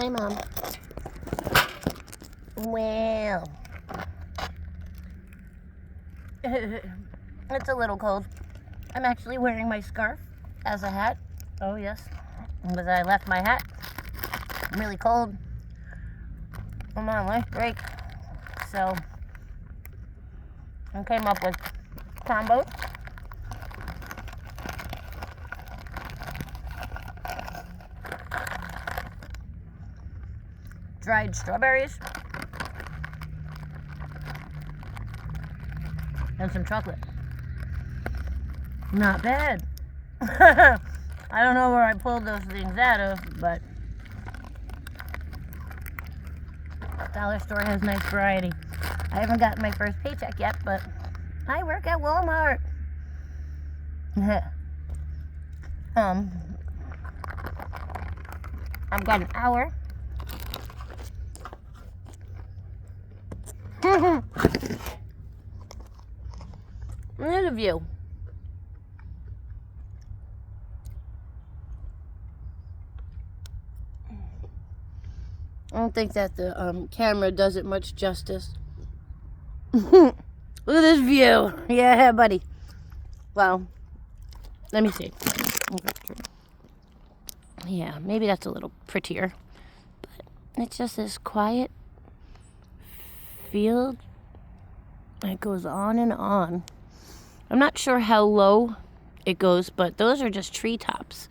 Hi, Mom. Well, it's a little cold. I'm actually wearing my scarf as a hat. Oh, yes. Because I left my hat. I'm really cold. I'm on lunch break. So, I came up with combos. Dried strawberries. And some chocolate. Not bad. I don't know where I pulled those things out of, but dollar store has nice variety. I haven't gotten my first paycheck yet, but I work at Walmart. I've got an hour. There's a view. I don't think that the camera does it much justice. Look at this view. Yeah, buddy. Well, let me see. Yeah, maybe that's a little prettier. But it's just this quiet field. It goes on and on. I'm not sure how low it goes, but those are just treetops.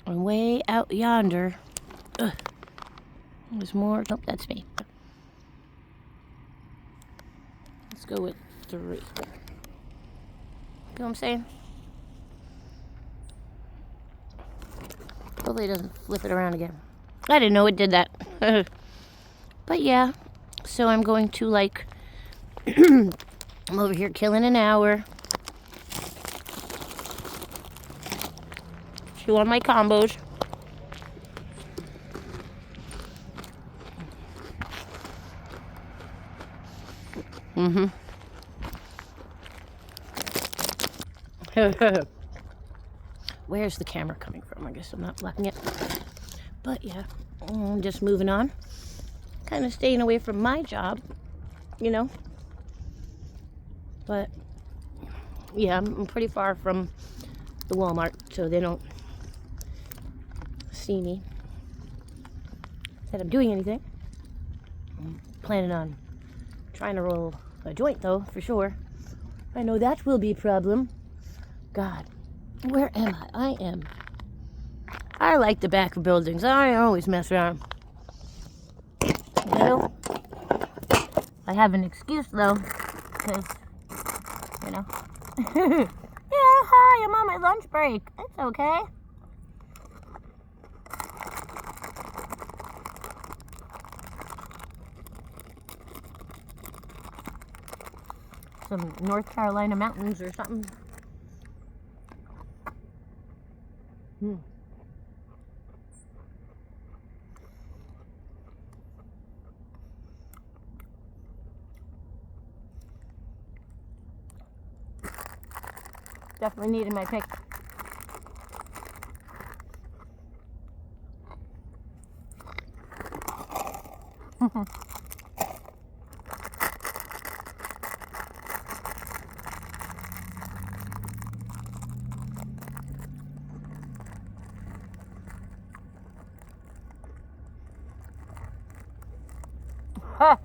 And way out yonder, there's more. Nope, that's me. Let's go with 3. You know what I'm saying? Hopefully it doesn't flip it around again. I didn't know it did that. But yeah, so I'm going to I'm over here killing an hour. Chew on my combos. Where's the camera coming from? I guess I'm not blocking it. But yeah, I'm just moving on. Kind of staying away from my job, you know. But yeah, I'm pretty far from the Walmart, so they don't see me that I'm doing anything. I'm planning on trying to roll a joint, though, for sure. I know that will be a problem. God, where am I? I like the back of buildings. I always mess around. You know? I have an excuse, though, because, you know. Yeah, hi, I'm on my lunch break. It's okay. Some North Carolina mountains or something. Definitely needed my pick. Huh.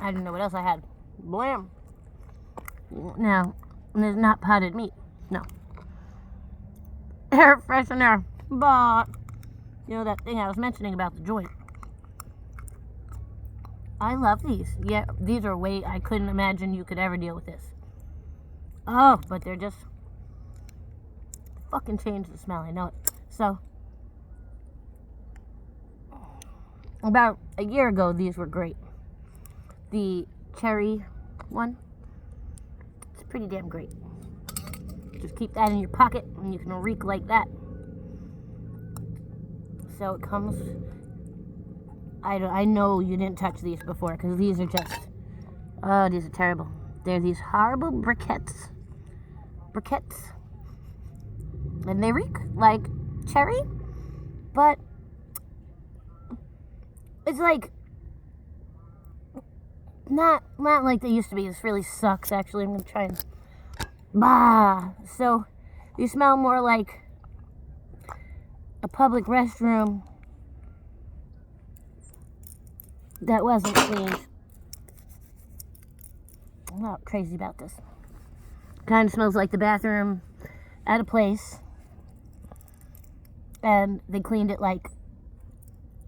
I didn't know what else I had. Blam. Now, there's not potted meat. No. Air freshener. But, you know that thing I was mentioning about the joint. I love these. Yeah, these are way, I couldn't imagine you could ever deal with this. Oh, but they're just fucking change the smell. I know it. So, about a year ago, these were great. The cherry one, it's pretty damn great. Just keep that in your pocket and you can reek like that. So it comes, I know you didn't touch these before because these are just, oh, these are terrible. They're these horrible briquettes. And they reek like cherry. But it's like not like they used to be. This really sucks, actually. I'm gonna try and so you smell more like a public restroom that wasn't cleaned. I'm not crazy about this. Kind of smells like the bathroom at a place, and they cleaned it like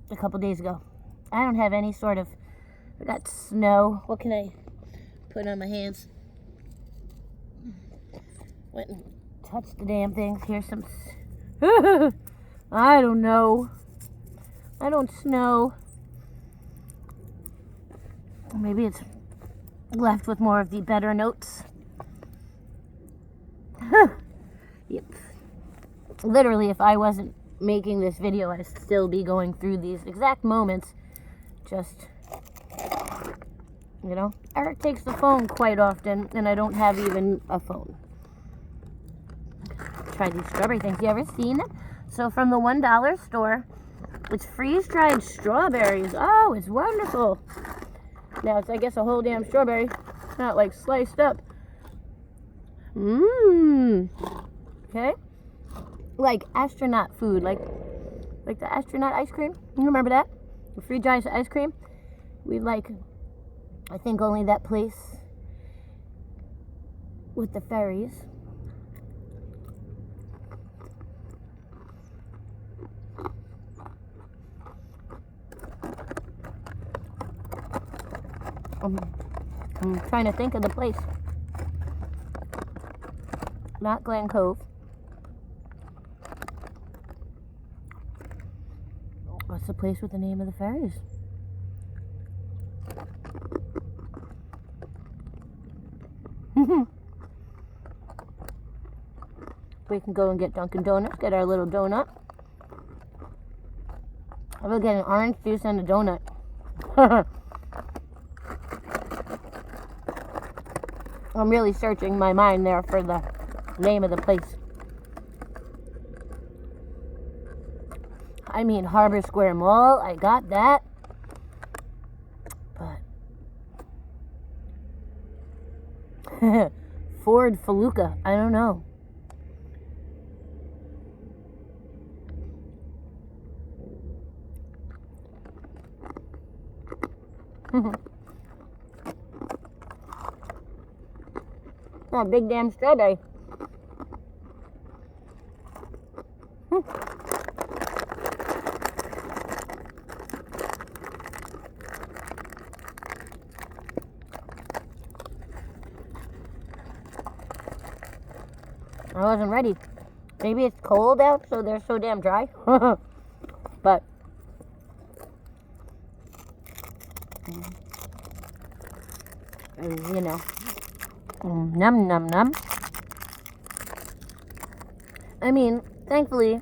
a couple days ago. I don't have any sort of, I got snow. What can I put on my hands? Went and touched the damn things. Here's some, I don't know. I don't snow. Maybe it's left with more of the better notes. Yep. Literally, if I wasn't making this video, I'd still be going through these exact moments. Just, you know, Eric takes the phone quite often, and I don't have even a phone. Try these strawberry things. You ever seen them? So from the $1 store, it's freeze-dried strawberries. Oh, it's wonderful. Now it's, I guess, a whole damn strawberry, not like sliced up. Okay. Like astronaut food, like the astronaut ice cream. You remember that? The freeze-dried ice cream. We like, I think, only that place with the ferries. I'm trying to think of the place. Not Glen Cove. What's the place with the name of the ferries? We can go and get Dunkin' Donuts, get our little donut. I will get an orange juice and a donut. I'm really searching my mind there for the name of the place. I mean, Harbor Square Mall, I got that. But Ford Feluca, I don't know. Oh, big damn strawberry. I wasn't ready. Maybe it's cold out, so they're so damn dry. But you know, num num num. I mean, thankfully,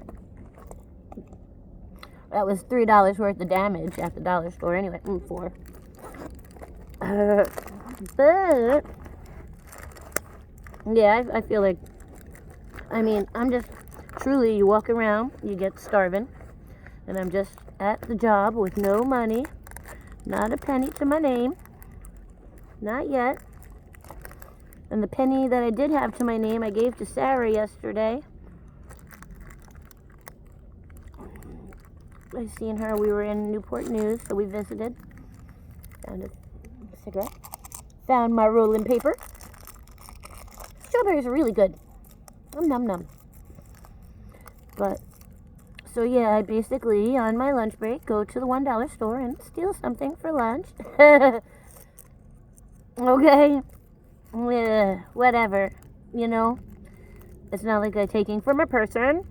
that was $3 worth of damage at the dollar store. Anyway, 4. But yeah, I feel like, I mean, I'm just truly, you walk around, you get starving, and I'm just at the job with no money, not a penny to my name, not yet. And the penny that I did have to my name, I gave to Sarah yesterday. I seen her. We were in Newport News, so we visited. Found a cigarette. Found my rolling paper. Strawberries are really good. Num num. But so yeah, I basically on my lunch break go to the $1 store and steal something for lunch. Okay. Yeah, whatever. You know, it's not like I'm taking from a person.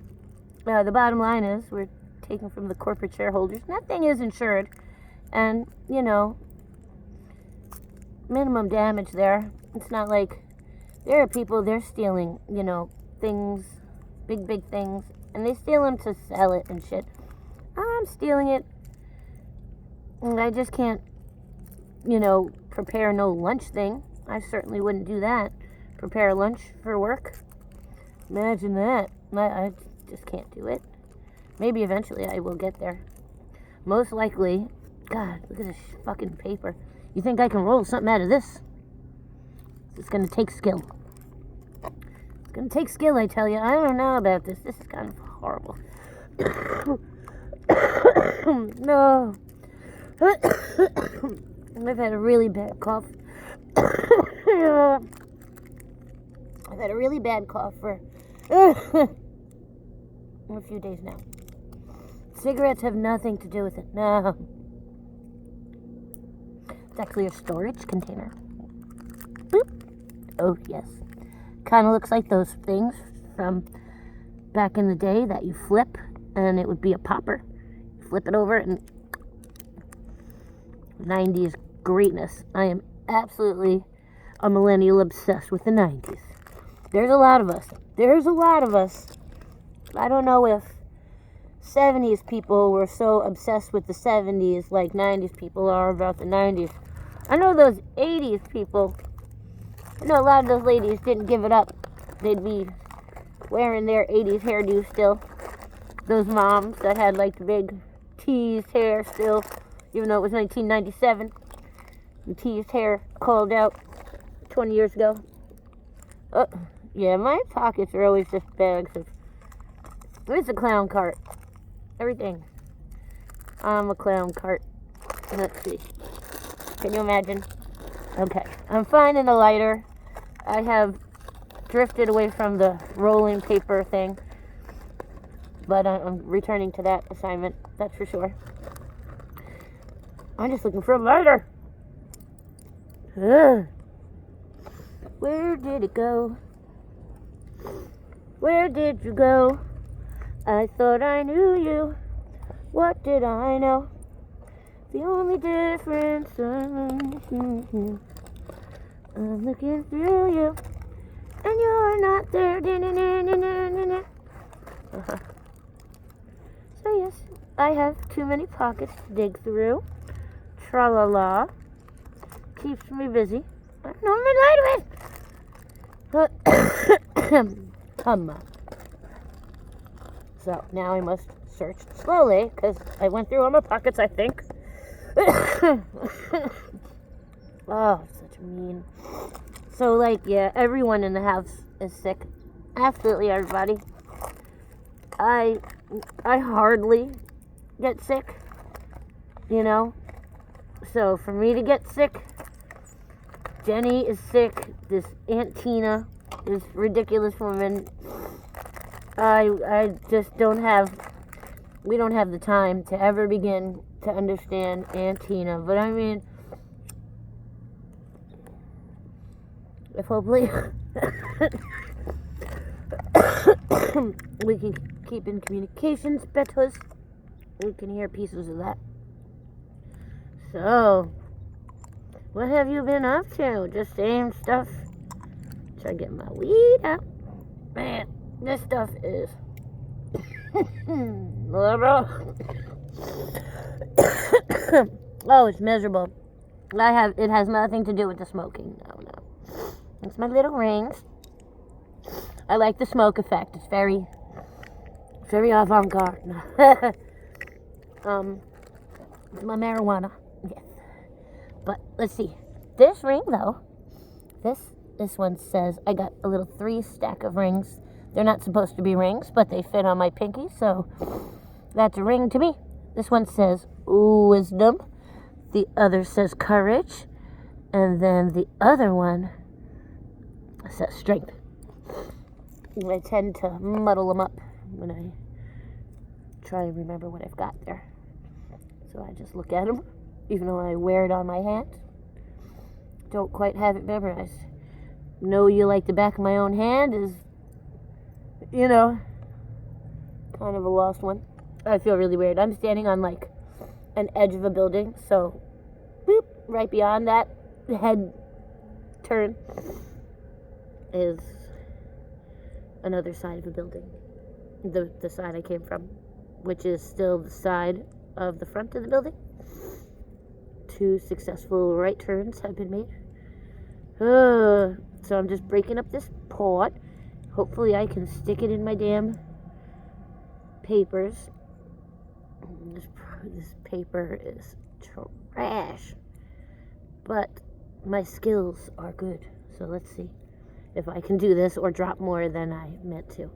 The bottom line is we're taking from the corporate shareholders. Nothing is insured, and you know, minimum damage there. It's not like there are people, they're stealing, you know, things, big things, and they steal them to sell it and shit. I'm stealing it, and I just can't, you know, prepare no lunch thing. I certainly wouldn't do that. Prepare a lunch for work. Imagine that. I just can't do it. Maybe eventually I will get there. Most likely. God, look at this fucking paper. You think I can roll something out of this? It's gonna take skill. It's gonna take skill, I tell you. I don't know about this. This is kind of horrible. No. I've had a really bad cough. I've had a really bad cough for a few days now. Cigarettes have nothing to do with it. No. It's actually a storage container. Boop. Oh, yes. Kind of looks like those things from back in the day that you flip and it would be a popper. Flip it over and 90s greatness. I am absolutely a millennial obsessed with the 90s. There's a lot of us. I don't know if 70s people were so obsessed with the 70s like 90s people are about the 90s. I know those 80s people, I know a lot of those ladies didn't give it up. They'd be wearing their 80s hairdo still. Those moms that had like the big teased hair still, even though it was 1997. And teased hair called out 20 years ago. Yeah, my pockets are always just bags of... It's a clown cart. Everything. I'm a clown cart. Let's see. Can you imagine? Okay. I'm finding a lighter. I have drifted away from the rolling paper thing. But I'm returning to that assignment. That's for sure. I'm just looking for a lighter. Ugh. Where did it go? Where did you go? I thought I knew you. What did I know? The only difference I'm looking through you, and you're not there. So yes, I have too many pockets to dig through. Tra-la-la. Keeps me busy. I don't know what my lighter is. So now I must search slowly because I went through all my pockets, I think. Oh, such a mean. So, like, yeah, everyone in the house is sick. Absolutely everybody. I hardly get sick, you know. So for me to get sick, Jenny is sick. This Aunt Tina, this ridiculous woman. I just don't have. We don't have the time to ever begin to understand Aunt Tina. But I mean, if hopefully we can keep in communications better, we can hear pieces of that. So, what have you been up to? Just same stuff. Try to get my weed out. Man, this stuff is oh, it's miserable. It has nothing to do with the smoking. No. It's my little rings. I like the smoke effect. It's very avant-garde. It's my marijuana. Yes. But let's see. This ring though, this one says I got a little 3 stack of rings. They're not supposed to be rings, but they fit on my pinky, so that's a ring to me. This one says wisdom. The other says courage. And then the other one says strength. I tend to muddle them up when I try and remember what I've got there. So I just look at them, even though I wear it on my hand. Don't quite have it memorized. Know you like the back of my own hand is, you know, kind of a lost one. I feel really weird. I'm standing on like an edge of a building, so boop, right beyond that head turn is another side of a building. The side I came from, which is still the side of the front of the building. 2 successful right turns have been made. So I'm just breaking up this pot. Hopefully I can stick it in my damn papers This paper is trash. But my skills are good. So let's see if I can do this or drop more than I meant to.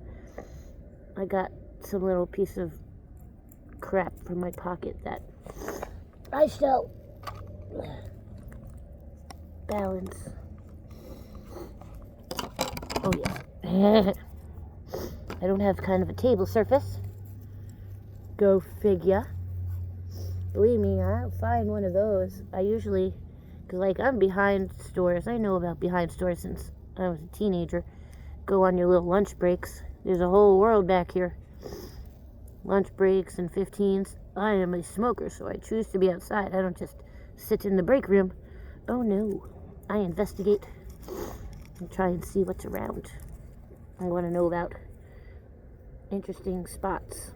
I got some little piece of crap from my pocket that I shall balance. Oh yes. I don't have kind of a table surface. Go figure. Believe me, I'll find one of those. I usually, because like I'm behind stores. I know about behind stores since I was a teenager. Go on your little lunch breaks. There's a whole world back here. Lunch breaks and 15s. I am a smoker, so I choose to be outside. I don't just sit in the break room. Oh no. I investigate and try and see what's around. I want to know about interesting spots.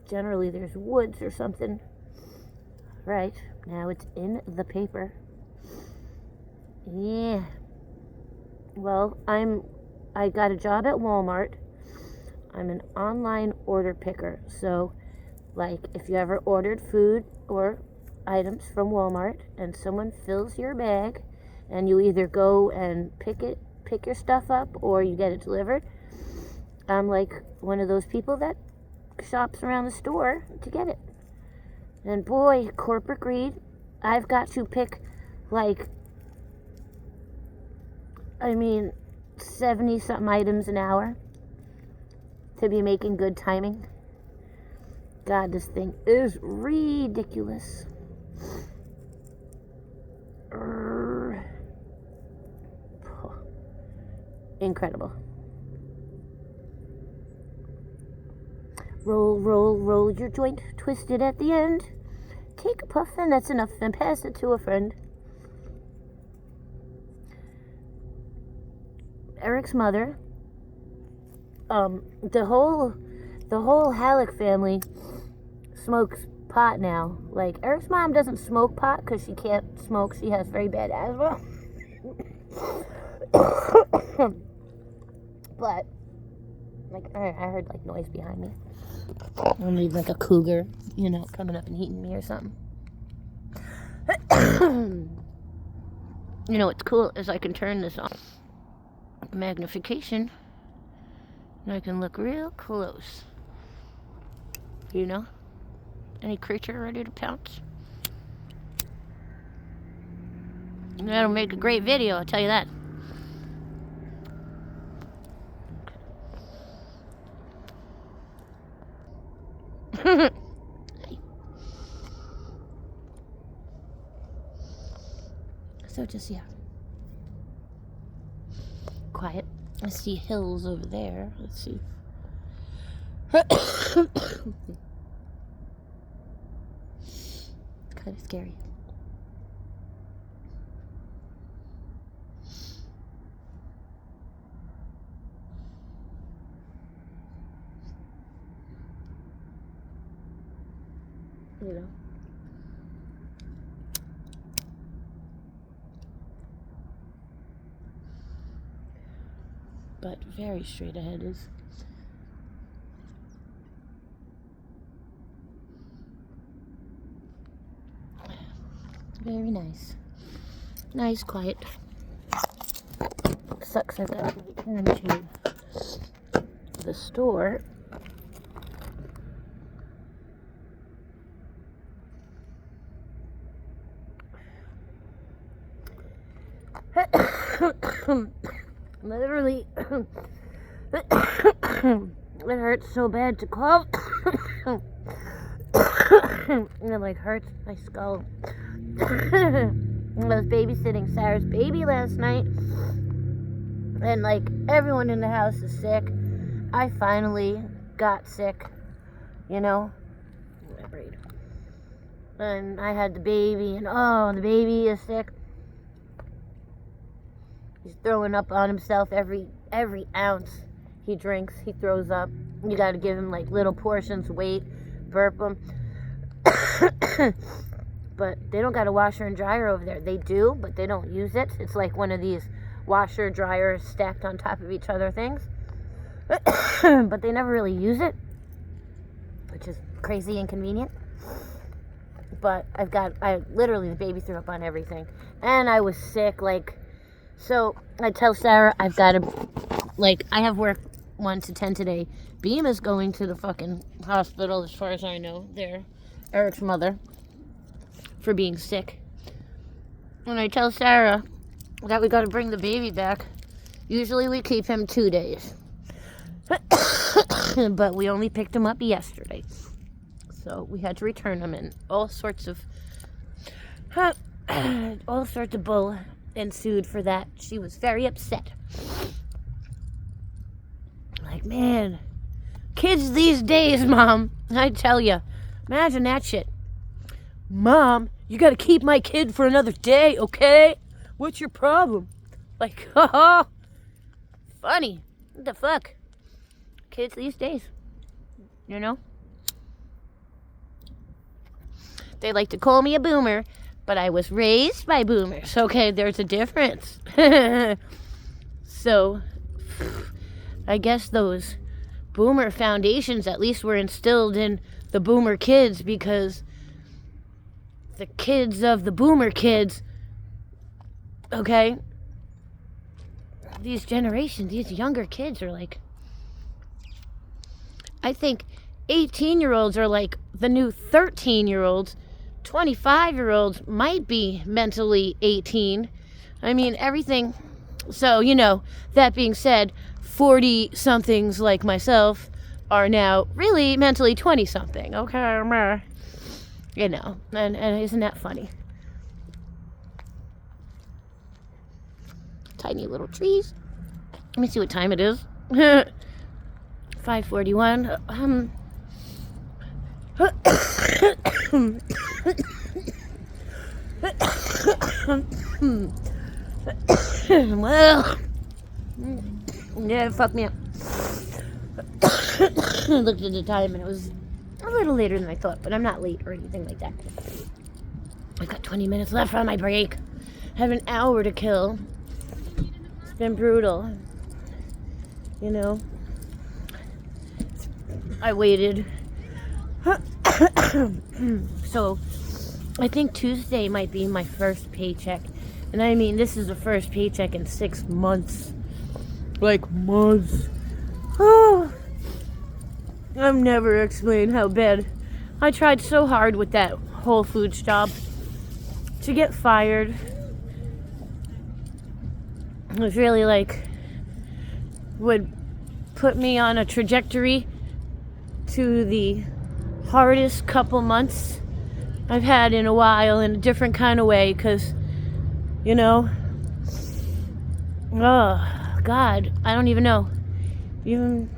Generally there's woods or something. Right, now it's in the paper. Yeah. Well, I got a job at Walmart. I'm an online order picker. So, like, if you ever ordered food or items from Walmart and someone fills your bag and you either go and pick your stuff up or you get it delivered, I'm like one of those people that shops around the store to get it. And boy, corporate greed, I've got to pick 70-something items an hour to be making good timing. God, this thing is ridiculous. Incredible. Roll your joint, twist it at the end. Take a puff, and that's enough, and pass it to a friend. Eric's mother, the whole Halleck family smokes pot now. Like, Eric's mom doesn't smoke pot because she can't smoke. She has very bad asthma. But, like, I heard, like, noise behind me. I need, like, a cougar, coming up and eating me or something. What's cool is I can turn this on magnification and I can look real close. Any creature ready to pounce. That'll make a great video, I'll tell you that. So just, quiet. I see hills over there. Let's see. It's kind of scary. But very straight ahead is very nice. Nice, quiet. Sucks I've got to return to the store. Literally, it hurts so bad to cough. It hurts my skull. I was babysitting Sarah's baby last night, and everyone in the house is sick. I finally got sick, And I had the baby, and the baby is sick. He's throwing up on himself every ounce he drinks. He throws up. You got to give him little portions, wait, burp him. But they don't got a washer and dryer over there. They do, but they don't use it. It's like one of these washer dryers stacked on top of each other things. But they never really use it. which is crazy inconvenient. But literally, the baby threw up on everything. And I was sick, so I tell Sarah I have work 1 to 10 today. Beam is going to the fucking hospital, as far as I know. There, Eric's mother, for being sick. And I tell Sarah that we got to bring the baby back. Usually we keep him 2 days. But we only picked him up yesterday. So we had to return him, and all sorts of bull ensued for that. She was very upset. Like, man, kids these days, Mom, I tell you, imagine that shit. Mom, you gotta keep my kid for another day, okay? What's your problem? Like, oh, funny. What the fuck? Kids these days, you know? They like to call me a boomer, but I was raised by boomers. Okay, there's a difference. So, I guess those boomer foundations at least were instilled in the boomer kids, because the kids of the boomer kids, okay, these generations, these younger kids are like, I think 18-year-olds are like the new 13-year-olds. 25-year-olds might be mentally 18. I mean, everything. So, that being said, 40-somethings like myself are now really mentally 20-something. Okay, and isn't that funny? Tiny little trees. Let me see what time it is. 5:41. Well, yeah, it fucked me up. I looked at the time and it was a little later than I thought, but I'm not late or anything like that. I've got 20 minutes left on my break. I have an hour to kill. It's been brutal. I waited. So, I think Tuesday might be my first paycheck. And I mean, this is the first paycheck in 6 months. Like, months. Oh, I've never explained how bad. I tried so hard with that Whole Foods job to get fired. It was really would put me on a trajectory to the hardest couple months I've had in a while, in a different kind of way, because, oh, God, I don't even know. I'm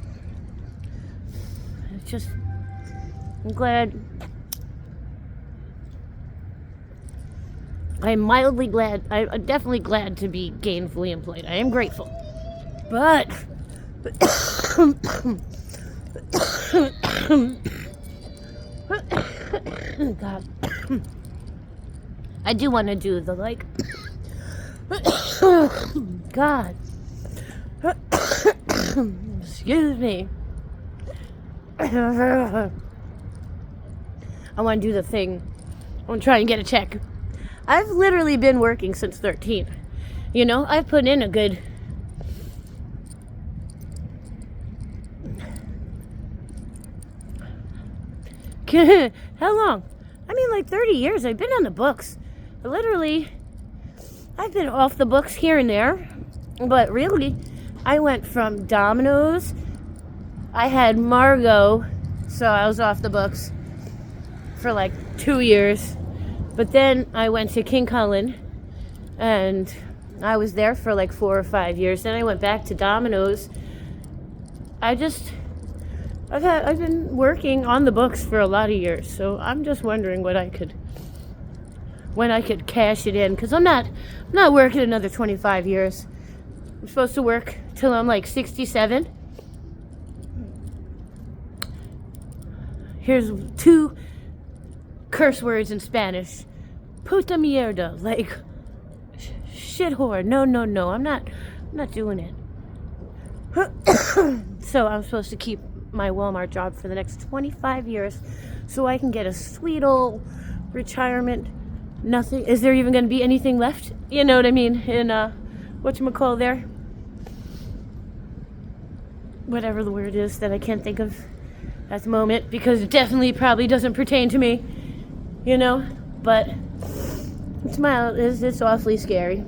glad. I'm mildly glad. I'm definitely glad to be gainfully employed. I am grateful. But God, I do want to do the God, excuse me. I want to do the thing. I want to try and get a check. I've literally been working since 13. I've put in a good how long? I mean, 30 years. I've been on the books. I've been off the books here and there. But really, I went from Domino's. I had Margot, so I was off the books for 2 years. But then I went to King Cullen, and I was there for 4 or 5 years. Then I went back to Domino's. I've been working on the books for a lot of years, so I'm just wondering when I could cash it in, because I'm not working another 25 years. I'm supposed to work till I'm 67. Here's 2 curse words in Spanish. Puta mierda, shit whore. No, I'm not doing it. So I'm supposed to keep my Walmart job for the next 25 years so I can get a sweet old retirement. Nothing. Is there even going to be anything left? You know what I mean? In, whatchamacall there? Whatever the word is that I can't think of at the moment, because it definitely probably doesn't pertain to me, you know? But it's awfully scary.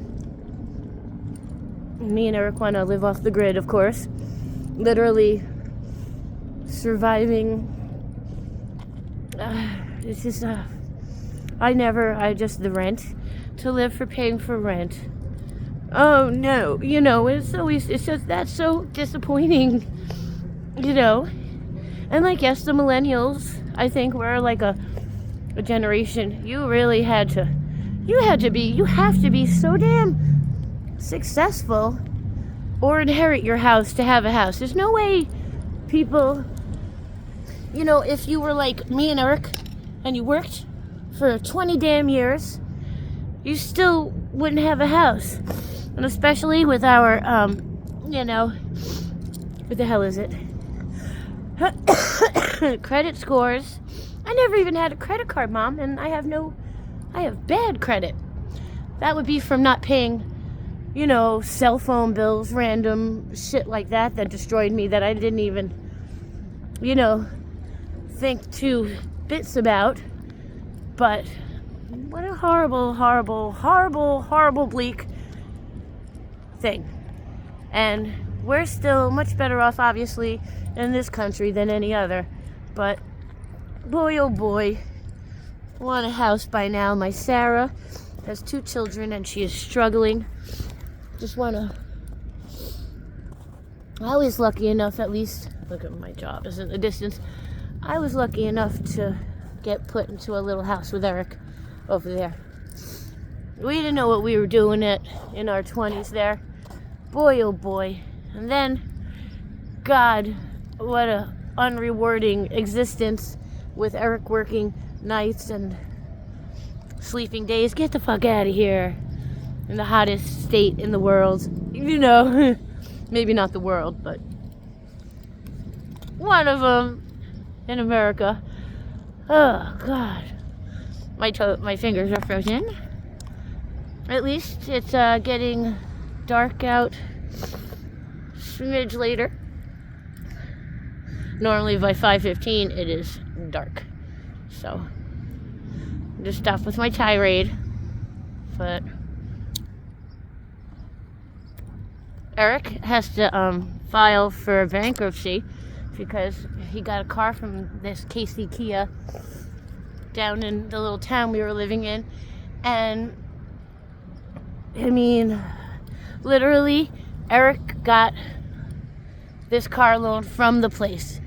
Me and Eric want to live off the grid, of course. Literally surviving. It's just, the rent. To live for paying for rent. Oh no, you know, it's just, that's so disappointing, you know? And like, yes, the millennials, I think we're like a generation. You have to be so damn successful or inherit your house to have a house. There's no way people, you know, if you were like me and Eric and you worked for 20 damn years, you still wouldn't have a house. And especially with our, you know, what the hell is it? Credit scores. I never even had a credit card, Mom, and I have bad credit. That would be from not paying, you know, cell phone bills, random shit like that destroyed me, that I didn't even, you know, think two bits about. But what a horrible, horrible, horrible, horrible, bleak thing. And we're still much better off, obviously, in this country than any other. But boy, oh boy, I want a house by now. My Sarah has 2 children and she is struggling. I was lucky enough, at least, look at my job is in the distance. I was lucky enough to get put into a little house with Eric over there. We didn't know what we were doing in our 20s there. Boy, oh boy. And then, God, what a unrewarding existence with Eric working nights and sleeping days. Get the fuck out of here. In the hottest state in the world. You know, maybe not the world, but one of them in America. Oh, God. My fingers are frozen. At least it's getting dark out smidge later. Normally by 5:15 it is dark. So just stop with my tirade. But Eric has to file for bankruptcy because he got a car from this Casey Kia down in the little town we were living in. And I mean, literally, Eric got this car loan from the place.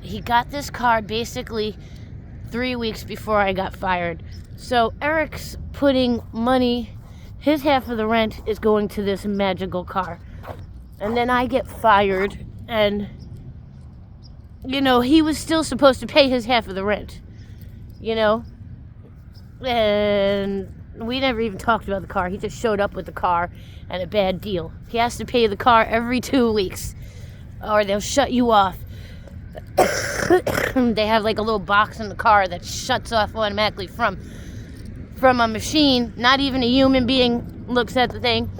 He got this car basically 3 weeks before I got fired. So Eric's putting money, his half of the rent is going to this magical car. And then I get fired, and, you know, he was still supposed to pay his half of the rent, you know? And we never even talked about the car. He just showed up with the car and a bad deal. He has to pay the car every 2 weeks or they'll shut you off. They have like a little box in the car that shuts off automatically from a machine. Not even a human being looks at the thing.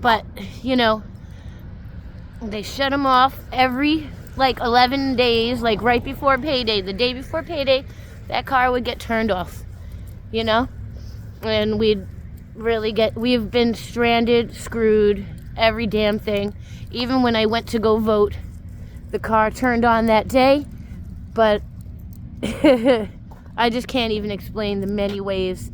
But, you know, they shut him off every like 11 days, like right before payday. The day before payday, that car would get turned off, you know? And we've been stranded, screwed, every damn thing. Even when I went to go vote, the car turned on that day. But I just can't even explain the many ways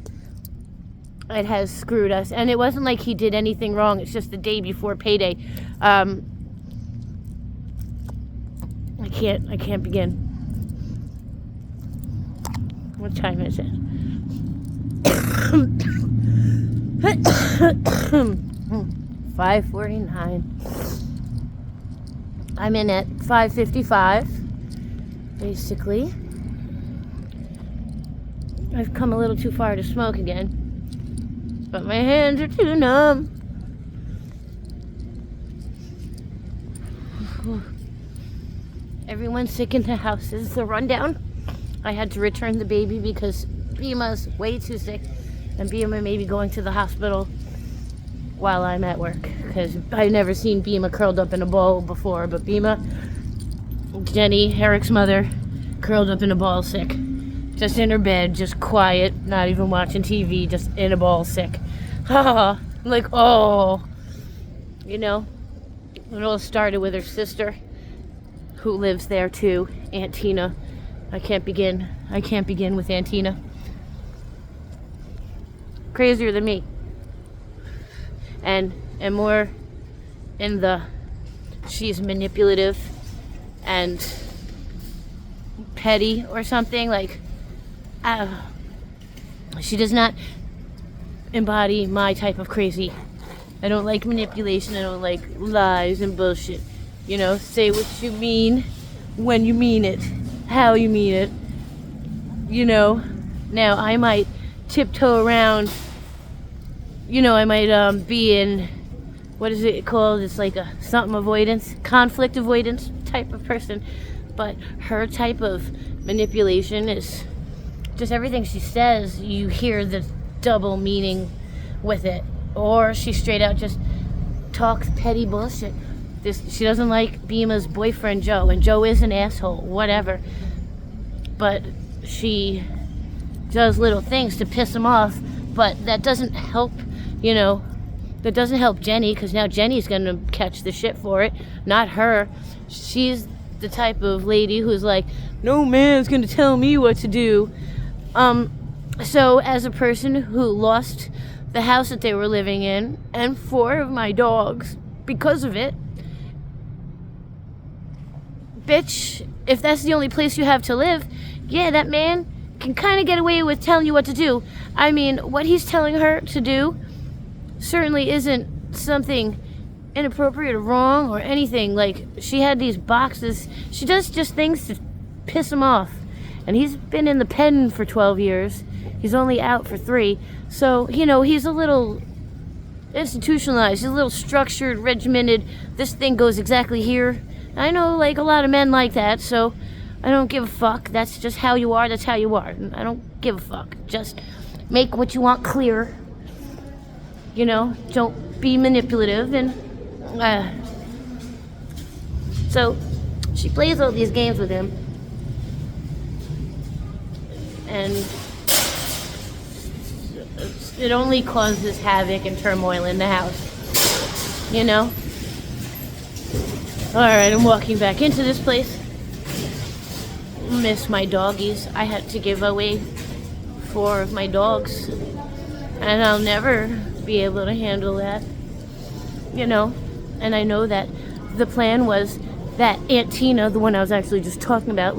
it has screwed us. And it wasn't like he did anything wrong. It's just the day before payday. I can't begin. What time is it? 5:49. I'm in at 5:55, basically. I've come a little too far to smoke again, but my hands are too numb. Everyone's sick in the house. This is the rundown. I had to return the baby because Bima's way too sick, and Bima may be going to the hospital while I'm at work, because I've never seen Bima curled up in a ball before. But Bima, Jenny, Eric's mother, curled up in a ball sick, just in her bed, just quiet, not even watching TV, just in a ball sick. I'm like, oh, you know, it all started with her sister, who lives there too, Aunt Tina. I can't begin with Aunt Tina. Crazier than me. And more in the, she's manipulative and petty or something. Like, she does not embody my type of crazy. I don't like manipulation. I don't like lies and bullshit. You know, say what you mean when you mean it, how you mean it. You know, now I might tiptoe around. You know, I might be in, what is it called? It's like a something avoidance, conflict avoidance type of person. But her type of manipulation is just everything she says, you hear the double meaning with it. Or she straight out just talks petty bullshit. She doesn't like Bima's boyfriend Joe, and Joe is an asshole, whatever. But she does little things to piss him off, but that doesn't help. You know, that doesn't help Jenny, because now Jenny's going to catch the shit for it, not her. She's the type of lady who's like, no man's going to tell me what to do. So as a person who lost the house that they were living in, and 4 of my dogs because of it, bitch, if that's the only place you have to live, yeah, that man can kind of get away with telling you what to do. I mean, what he's telling her to do certainly isn't something inappropriate or wrong or anything. Like, she had these boxes. She does just things to piss him off. And he's been in the pen for 12 years. He's only out for 3. So, you know, he's a little institutionalized. He's a little structured, regimented. This thing goes exactly here. I know, like, a lot of men like that, so I don't give a fuck. That's just how you are. That's how you are. And I don't give a fuck. Just make what you want clear. You know, don't be manipulative. And so she plays all these games with him, and it only causes havoc and turmoil in the house, you know. Alright, I'm walking back into this place. Miss my doggies. I had to give away 4 of my dogs, and I'll never be able to handle that, you know. And I know that the plan was that Aunt Tina, the one I was actually just talking about,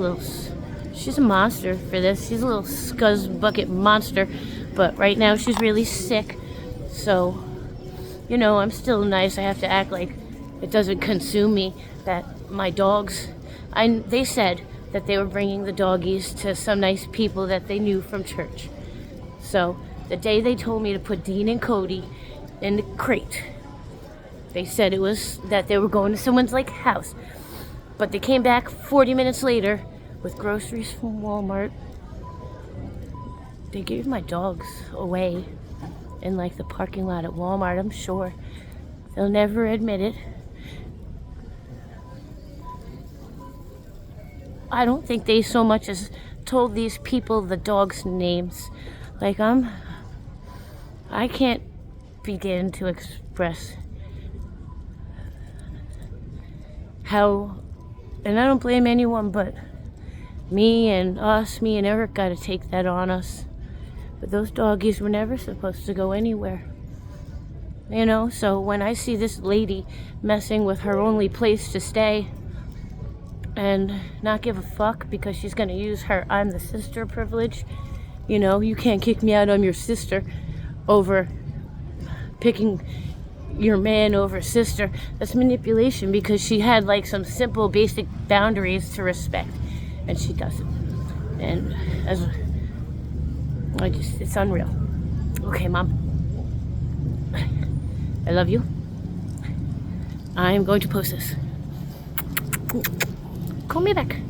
she's a monster for this. She's a little scuzz bucket monster, but right now she's really sick. So, you know, I'm still nice. I have to act like it doesn't consume me that my dogs, they said that they were bringing the doggies to some nice people that they knew from church. So the day they told me to put Dean and Cody in the crate, they said it was that they were going to someone's like house. But they came back 40 minutes later with groceries from Walmart. They gave my dogs away in like the parking lot at Walmart, I'm sure. They'll never admit it. I don't think they so much as told these people the dogs' names. Like, I can't begin to express how, and I don't blame anyone but me and Eric got to take that on us. But those doggies were never supposed to go anywhere. You know, so when I see this lady messing with her only place to stay and not give a fuck because she's going to use her I'm the sister privilege, you know, you can't kick me out, I'm your sister, over picking your man over sister. That's manipulation, because she had like some simple basic boundaries to respect and she doesn't. And it's unreal. Okay, Mom, I love you. I am going to post this. Call me back.